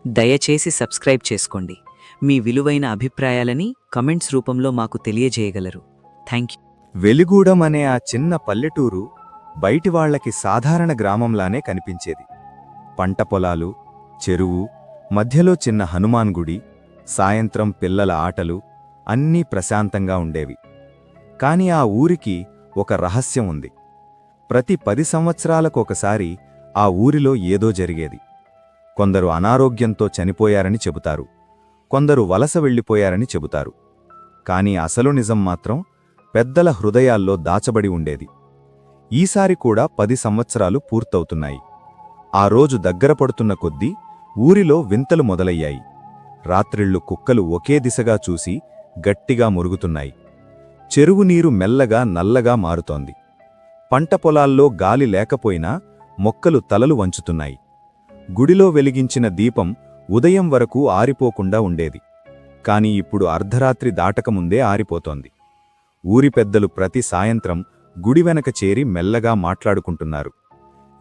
దయచేసి సబ్స్క్రైబ్ చేసుకోండి. మీ విలువైన అభిప్రాయాలని కమెంట్స్ రూపంలో మాకు తెలియజేయగలరు. Thank you. వెలిగూడెం అనే ఆ చిన్న పల్లెటూరు బయటివాళ్లకి సాధారణ గ్రామంలానే కనిపించేది. పంట పొలాలు, చెరువు, మధ్యలో చిన్న హనుమాన్ గుడి, సాయంత్రం పిల్లల ఆటలు అన్నీ ప్రశాంతంగా ఉండేవి. కాని ఆ ఊరికి ఒక రహస్యం ఉంది. ప్రతి 10 సంవత్సరాలకొకసారి ఆ ఊరిలో ఏదో జరిగేది. కొందరు అనారోగ్యంతో చనిపోయారని చెబుతారు, కొందరు వలస వెళ్ళిపోయారని చెబుతారు. కాని అసలు నిజం మాత్రం పెద్దల హృదయాల్లో దాచబడి ఉండేది. ఈసారి కూడా 10 సంవత్సరాలు పూర్తవుతున్నాయి. ఆ రోజు దగ్గర పడుతున్న కొద్దీ ఊరిలో వింతలు మొదలయ్యాయి. రాత్రిళ్లు కుక్కలు ఒకే దిశగా చూసి గట్టిగా మురుగుతున్నాయి. చెరువు నీరు మెల్లగా నల్లగా మారుతోంది. పంట పొలాల్లో గాలి లేకపోయినా మొక్కలు తలలు వంచుతున్నాయి. గుడిలో వెలిగించిన దీపం ఉదయం వరకు ఆరిపోకుండా ఉండేది. కాని ఇప్పుడు అర్ధరాత్రి దాటకముందే ఆరిపోతోంది. ఊరి పెద్దలు ప్రతి సాయంత్రం గుడి వెనక చేరి మెల్లగా మాట్లాడుకుంటున్నారు.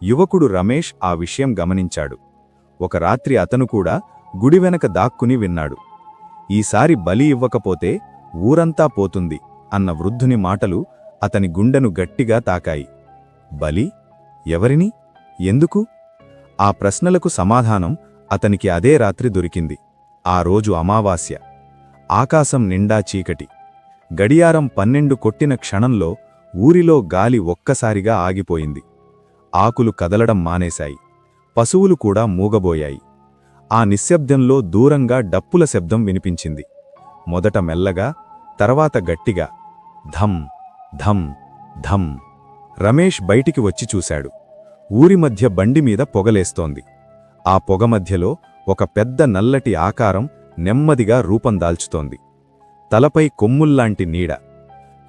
యువకుడు రమేష్ ఆ విషయం గమనించాడు. ఒక రాత్రి అతను కూడా గుడి వెనక దాక్కుని విన్నాడు. ఈసారి బలి ఇవ్వకపోతే ఊరంతా పోతుంది అన్న వృద్ధుని మాటలు అతని గుండెను గట్టిగా తాకాయి. బలి? ఎవరిని? ఎందుకు? ఆ ప్రశ్నలకు సమాధానం అతనికి అదే రాత్రి దొరికింది. ఆ రోజు అమావాస్య. ఆకాశం నిండా చీకటి. గడియారం 12 కొట్టిన క్షణంలో ఊరిలో గాలి ఒక్కసారిగా ఆగిపోయింది. ఆకులు కదలడం మానేశాయి. పశువులు కూడా మూగబోయాయి. ఆ నిశ్శబ్దంలో దూరంగా డప్పుల శబ్దం వినిపించింది. మొదట మెల్లగా, తర్వాత గట్టిగా. ధం ధం ధం. రమేష్ బయటికి వచ్చి చూశాడు. ఊరి మధ్య బండిమీద పొగలేస్తోంది. ఆ పొగ మధ్యలో ఒక పెద్ద నల్లటి ఆకారం నెమ్మదిగా రూపం దాల్చుతోంది. తలపై కొమ్ముల్లాంటి నీడ,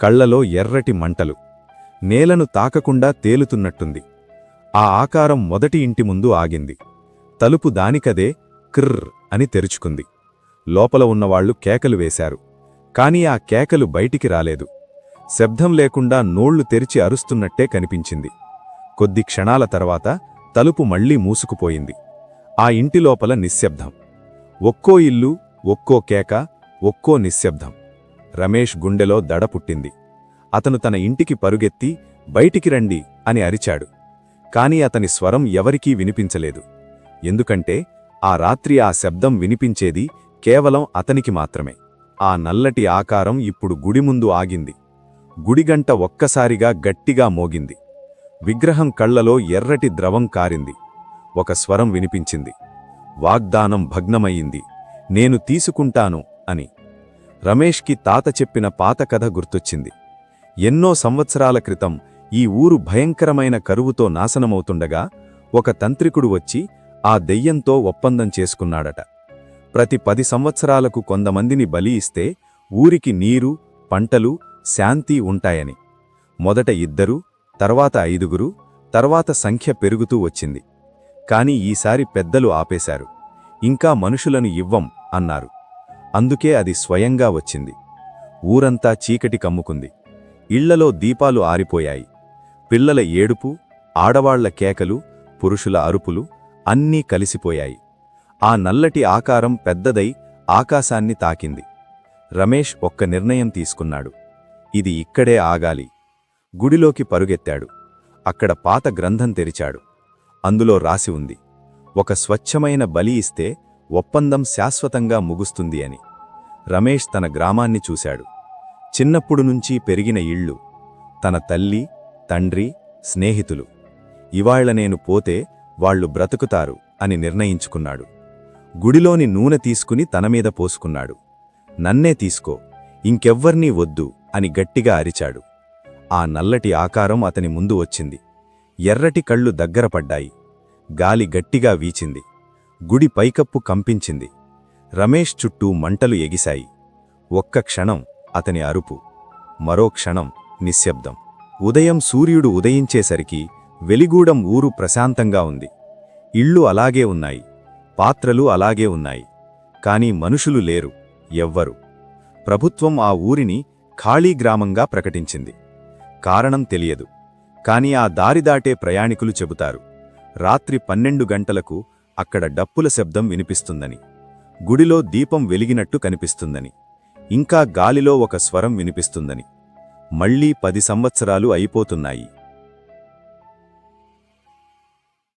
కళ్లలో ఎర్రటి మంటలు, నేలను తాకకుండా తేలుతున్నట్టుంది. ఆ ఆకారం మొదటి ఇంటి ముందు ఆగింది. తలుపు దానికదే క్రిర్ అని తెరుచుకుంది. లోపల ఉన్నవాళ్లు కేకలు వేశారు. కాని ఆ కేకలు బయటికి రాలేదు. శబ్దం లేకుండా నోళ్లు తెరిచి అరుస్తున్నట్టే కనిపించింది. కొద్ది క్షణాల తర్వాత తలుపు మళ్లీ మూసుకుపోయింది. ఆ ఇంటి లోపల నిశ్శబ్దం. ఒక్కో ఇల్లు, ఒక్కో కేక, ఒక్కో నిశ్శబ్దం. రమేష్ గుండెలో దడ పుట్టింది. అతను తన ఇంటికి పరుగెత్తి బయటికి రండి అని అరిచాడు. కాని అతని స్వరం ఎవరికీ వినిపించలేదు. ఎందుకంటే ఆ రాత్రి ఆ శబ్దం వినిపించేది కేవలం అతనికి మాత్రమే. ఆ నల్లటి ఆకారం ఇప్పుడు గుడి ముందు ఆగింది. గుడిగంట ఒక్కసారిగా గట్టిగా మోగింది. విగ్రహం కళ్లలో ఎర్రటి ద్రవం కారింది. ఒక స్వరం వినిపించింది. వాగ్దానం భగ్నమయ్యింది, నేను తీసుకుంటాను అని. రమేష్కి తాత చెప్పిన పాత కథ గుర్తొచ్చింది. ఎన్నో సంవత్సరాల క్రితం ఈ ఊరు భయంకరమైన కరువుతో నాశనమవుతుండగా ఒక తంత్రికుడు వచ్చి ఆ దెయ్యంతో ఒప్పందం చేసుకున్నాడట. ప్రతి 10 సంవత్సరాలకు కొంతమందిని బలి ఇస్తే ఊరికి నీరు, పంటలు, శాంతి ఉంటాయని. మొదట 2, తర్వాత 5, తర్వాత సంఖ్య పెరుగుతూ వచ్చింది. కాని ఈసారి పెద్దలు ఆపేశారు. ఇంకా మనుషులను ఇవ్వం అన్నారు. అందుకే అది స్వయంగా వచ్చింది. ఊరంతా చీకటి కమ్ముకుంది. ఇళ్లలో దీపాలు ఆరిపోయాయి. పిల్లల ఏడుపు, ఆడవాళ్ల కేకలు, పురుషుల అరుపులు అన్నీ కలిసిపోయాయి. ఆ నల్లటి ఆకారం పెద్దదై ఆకాశాన్ని తాకింది. రమేష్ ఒక్క నిర్ణయం తీసుకున్నాడు. ఇది ఇక్కడే ఆగాలి. గుడిలోకి పరుగెత్తాడు. అక్కడ పాత గ్రంథం తెరిచాడు. అందులో రాసి ఉంది, ఒక స్వచ్ఛమైన బలి ఇస్తే ఒప్పందం శాశ్వతంగా ముగుస్తుంది అని. రమేష్ తన గ్రామాన్ని చూశాడు. చిన్నప్పుడు నుంచి పెరిగిన ఇళ్ళు, తన తల్లి, తండ్రి, స్నేహితులు. ఇవాళ్ల నేను పోతే వాళ్లు బ్రతుకుతారు అని నిర్ణయించుకున్నాడు. గుడిలోని నూనె తీసుకుని తనమీద పోసుకున్నాడు. నన్నే తీసుకో, ఇంకెవ్వర్నీ వద్దు అని గట్టిగా అరిచాడు. ఆ నల్లటి ఆకారం అతని ముందు వచ్చింది. ఎర్రటి కళ్ళు దగ్గరపడ్డాయి. గాలి గట్టిగా వీచింది. గుడి పైకప్పు కంపించింది. రమేష్ చుట్టూ మంటలు ఎగిశాయి. ఒక్క క్షణం అతని అరుపు, మరో క్షణం నిశ్శబ్దం. ఉదయం సూర్యుడు ఉదయించేసరికి వెలిగూడెం ఊరు ప్రశాంతంగా ఉంది. ఇళ్ళు అలాగే ఉన్నాయి, పాత్రలు అలాగే ఉన్నాయి. కాని మనుషులు లేరు, ఎవ్వరు. ప్రభుత్వం ఆ ఊరిని ఖాళీ గ్రామంగా ప్రకటించింది. కారణం తెలియదు. కాని ఆ దారిదాటే ప్రయాణికులు చెబుతారు, రాత్రి 12 గంటలకు అక్కడ డప్పుల శబ్దం వినిపిస్తుందని, గుడిలో దీపం వెలిగినట్టు కనిపిస్తుందని, ఇంకా గాలిలో ఒక స్వరం వినిపిస్తుందని. మళ్ళీ 10 సంవత్సరాలు అయిపోతున్నాయి.